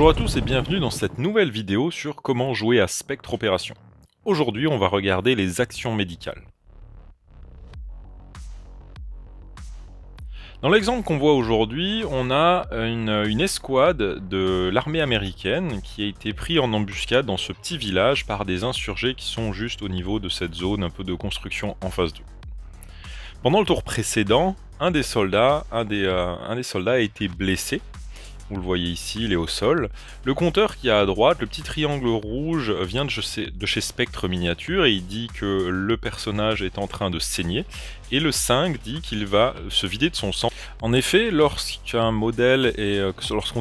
Bonjour à tous et bienvenue dans cette nouvelle vidéo sur comment jouer à Spectre Opération. Aujourd'hui, on va regarder les actions médicales. Dans l'exemple qu'on voit aujourd'hui, on a une escouade de l'armée américaine qui a été prise en embuscade dans ce petit village par des insurgés qui sont juste au niveau de cette zone un peu de construction en face d'eux. Pendant le tour précédent, un des soldats a été blessé. Vous le voyez ici, il est au sol. Le compteur qui est à droite, le petit triangle rouge, vient de chez Spectre Miniature et il dit que le personnage est en train de saigner. Et le 5 dit qu'il va se vider de son sang. En effet, lorsqu'on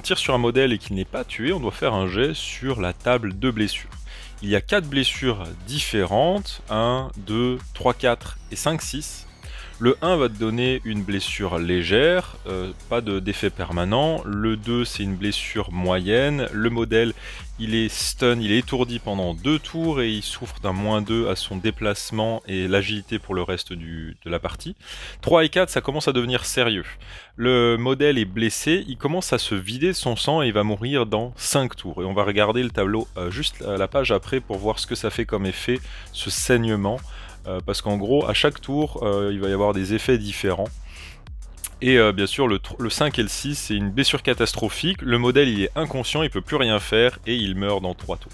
tire sur un modèle et qu'il n'est pas tué, on doit faire un jet sur la table de blessures. Il y a 4 blessures différentes, 1, 2, 3, 4 et 5, 6. Le 1 va te donner une blessure légère, pas d'effet permanent. Le 2 c'est une blessure moyenne. Le modèle il est stun, il est étourdi pendant 2 tours et il souffre d'un -2 à son déplacement et l'agilité pour le reste de la partie. 3 et 4 ça commence à devenir sérieux. Le modèle est blessé, il commence à se vider son sang et il va mourir dans 5 tours. Et on va regarder le tableau juste à la page après pour voir ce que ça fait comme effet, ce saignement. Parce qu'en gros, à chaque tour, il va y avoir des effets différents. Et bien sûr, le 5 et le 6, c'est une blessure catastrophique. Le modèle, il est inconscient, il peut plus rien faire et il meurt dans 3 tours.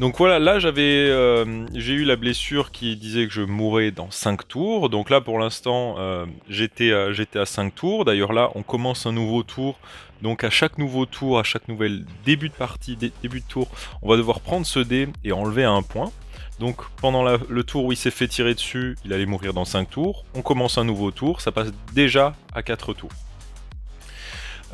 Donc voilà, là j'ai eu la blessure qui disait que je mourrais dans 5 tours. Donc là, pour l'instant, j'étais à 5 tours. D'ailleurs là, on commence un nouveau tour. Donc à chaque nouveau tour, à chaque nouvel début de partie, début de tour, on va devoir prendre ce dé et enlever un point. Donc pendant le tour où il s'est fait tirer dessus, il allait mourir dans 5 tours. On commence un nouveau tour, ça passe déjà à 4 tours.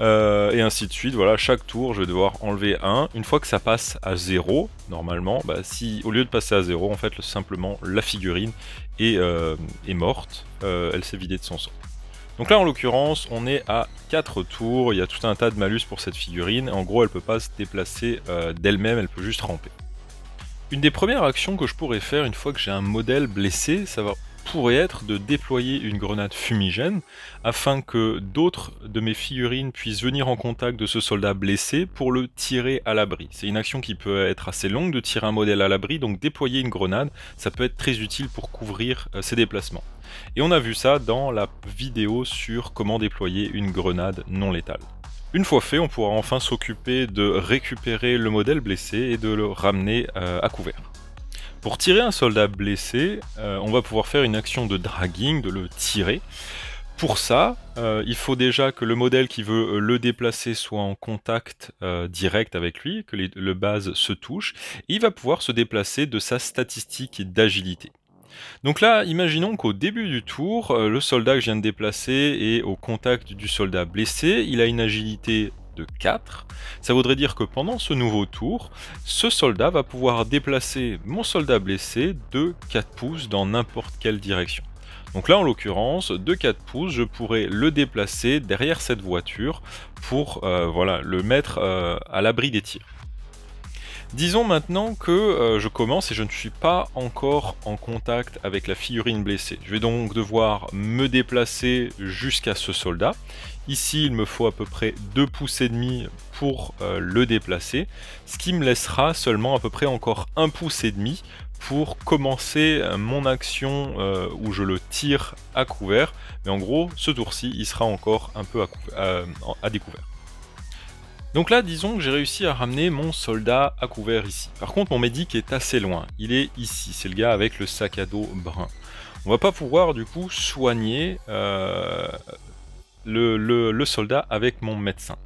Et ainsi de suite, voilà, chaque tour je vais devoir enlever un. Une fois que ça passe à 0, normalement, si au lieu de passer à 0, en fait simplement la figurine est morte, elle s'est vidée de son sang. Donc là en l'occurrence on est à 4 tours, il y a tout un tas de malus pour cette figurine, en gros elle peut pas se déplacer d'elle-même, elle peut juste ramper. Une des premières actions que je pourrais faire une fois que j'ai un modèle blessé, pourrait être de déployer une grenade fumigène afin que d'autres de mes figurines puissent venir en contact de ce soldat blessé pour le tirer à l'abri. C'est une action qui peut être assez longue de tirer un modèle à l'abri, donc déployer une grenade, ça peut être très utile pour couvrir ses déplacements. Et on a vu ça dans la vidéo sur comment déployer une grenade non létale. Une fois fait, on pourra enfin s'occuper de récupérer le modèle blessé et de le ramener à couvert. Pour tirer un soldat blessé, on va pouvoir faire une action de dragging, de le tirer. Pour ça, il faut déjà que le modèle qui veut le déplacer soit en contact direct avec lui, que le base se touche, et il va pouvoir se déplacer de sa statistique d'agilité. Donc là, imaginons qu'au début du tour, le soldat que je viens de déplacer est au contact du soldat blessé, il a une agilité de 4, ça voudrait dire que pendant ce nouveau tour, ce soldat va pouvoir déplacer mon soldat blessé de 4 pouces dans n'importe quelle direction. Donc là en l'occurrence, de 4 pouces, je pourrais le déplacer derrière cette voiture pour le mettre à l'abri des tirs. Disons maintenant que je commence et je ne suis pas encore en contact avec la figurine blessée. Je vais donc devoir me déplacer jusqu'à ce soldat. Ici, il me faut à peu près 2 pouces et demi pour le déplacer, ce qui me laissera seulement à peu près encore 1 pouce et demi pour commencer mon action où je le tire à couvert. Mais en gros, ce tour-ci, il sera encore un peu à découvert. Donc là, disons que j'ai réussi à ramener mon soldat à couvert ici. Par contre, mon médic est assez loin. Il est ici, c'est le gars avec le sac à dos brun. On va pas pouvoir du coup soigner le soldat avec mon médecin.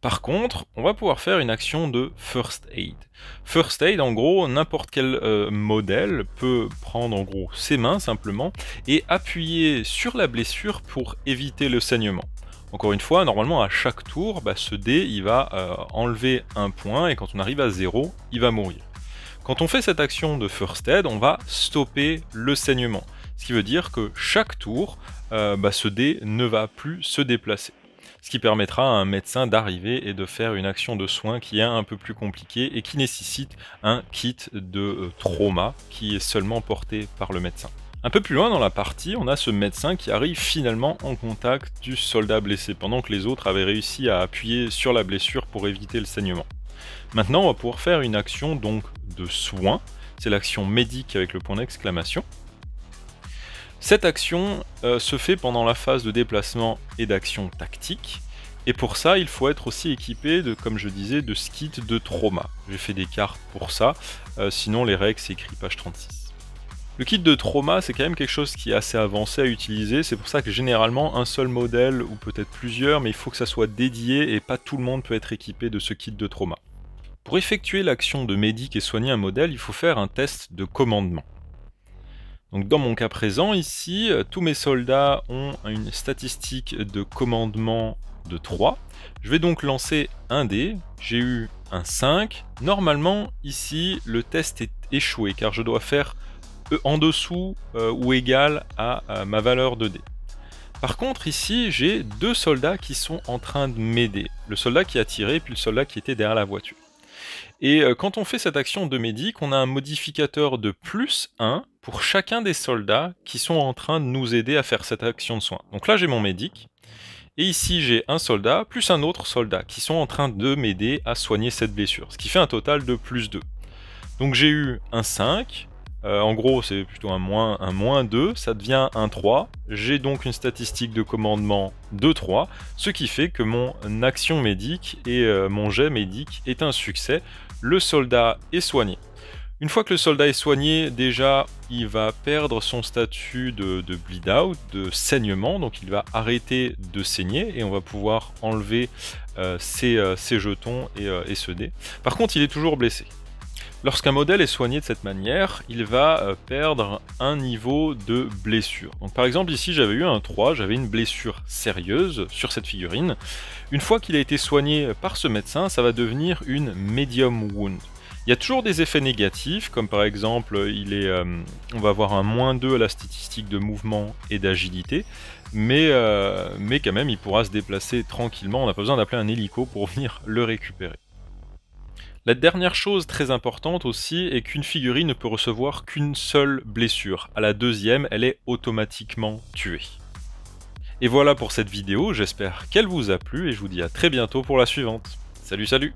Par contre, on va pouvoir faire une action de First Aid. First Aid, en gros, n'importe quel modèle peut prendre en gros ses mains simplement et appuyer sur la blessure pour éviter le saignement. Encore une fois, normalement à chaque tour, ce dé il va enlever un point et quand on arrive à 0, il va mourir. Quand on fait cette action de First Aid, on va stopper le saignement. Ce qui veut dire que chaque tour, ce dé ne va plus se déplacer. Ce qui permettra à un médecin d'arriver et de faire une action de soin qui est un peu plus compliquée et qui nécessite un kit de trauma qui est seulement porté par le médecin. Un peu plus loin dans la partie, on a ce médecin qui arrive finalement en contact du soldat blessé, pendant que les autres avaient réussi à appuyer sur la blessure pour éviter le saignement. Maintenant, on va pouvoir faire une action donc de soin, c'est l'action médic avec le point d'exclamation. Cette action se fait pendant la phase de déplacement et d'action tactique, et pour ça, il faut être aussi équipé de, comme je disais, de ce kit de trauma. J'ai fait des cartes pour ça, sinon les règles c'est écrit page 36. Le kit de trauma, c'est quand même quelque chose qui est assez avancé à utiliser, c'est pour ça que généralement un seul modèle, ou peut-être plusieurs, mais il faut que ça soit dédié et pas tout le monde peut être équipé de ce kit de trauma. Pour effectuer l'action de médic et soigner un modèle, il faut faire un test de commandement. Donc dans mon cas présent, ici, tous mes soldats ont une statistique de commandement de 3. Je vais donc lancer un dé, j'ai eu un 5. Normalement, ici, le test est échoué, car je dois faire en dessous ou égal à ma valeur de dé. Par contre, ici, j'ai 2 soldats qui sont en train de m'aider. Le soldat qui a tiré, puis le soldat qui était derrière la voiture. Et quand on fait cette action de médic, on a un modificateur de +1 pour chacun des soldats qui sont en train de nous aider à faire cette action de soin. Donc là, j'ai mon médic. Et ici, j'ai un soldat plus un autre soldat qui sont en train de m'aider à soigner cette blessure. Ce qui fait un total de +2. Donc j'ai eu un 5. En gros, c'est plutôt un moins 2, ça devient un 3. J'ai donc une statistique de commandement de 3, ce qui fait que mon action médic et mon jet médic est un succès. Le soldat est soigné. Une fois que le soldat est soigné, déjà, il va perdre son statut de bleed out, de saignement, donc il va arrêter de saigner et on va pouvoir enlever ses jetons et ce dé. Par contre, il est toujours blessé. Lorsqu'un modèle est soigné de cette manière, il va perdre un niveau de blessure. Donc par exemple ici j'avais eu un 3, j'avais une blessure sérieuse sur cette figurine. Une fois qu'il a été soigné par ce médecin, ça va devenir une medium wound. Il y a toujours des effets négatifs, comme par exemple on va avoir un -2 à la statistique de mouvement et d'agilité, mais quand même il pourra se déplacer tranquillement, on n'a pas besoin d'appeler un hélico pour venir le récupérer. La dernière chose très importante aussi est qu'une figurine ne peut recevoir qu'une seule blessure. À la deuxième, elle est automatiquement tuée. Et voilà pour cette vidéo, j'espère qu'elle vous a plu et je vous dis à très bientôt pour la suivante. Salut salut!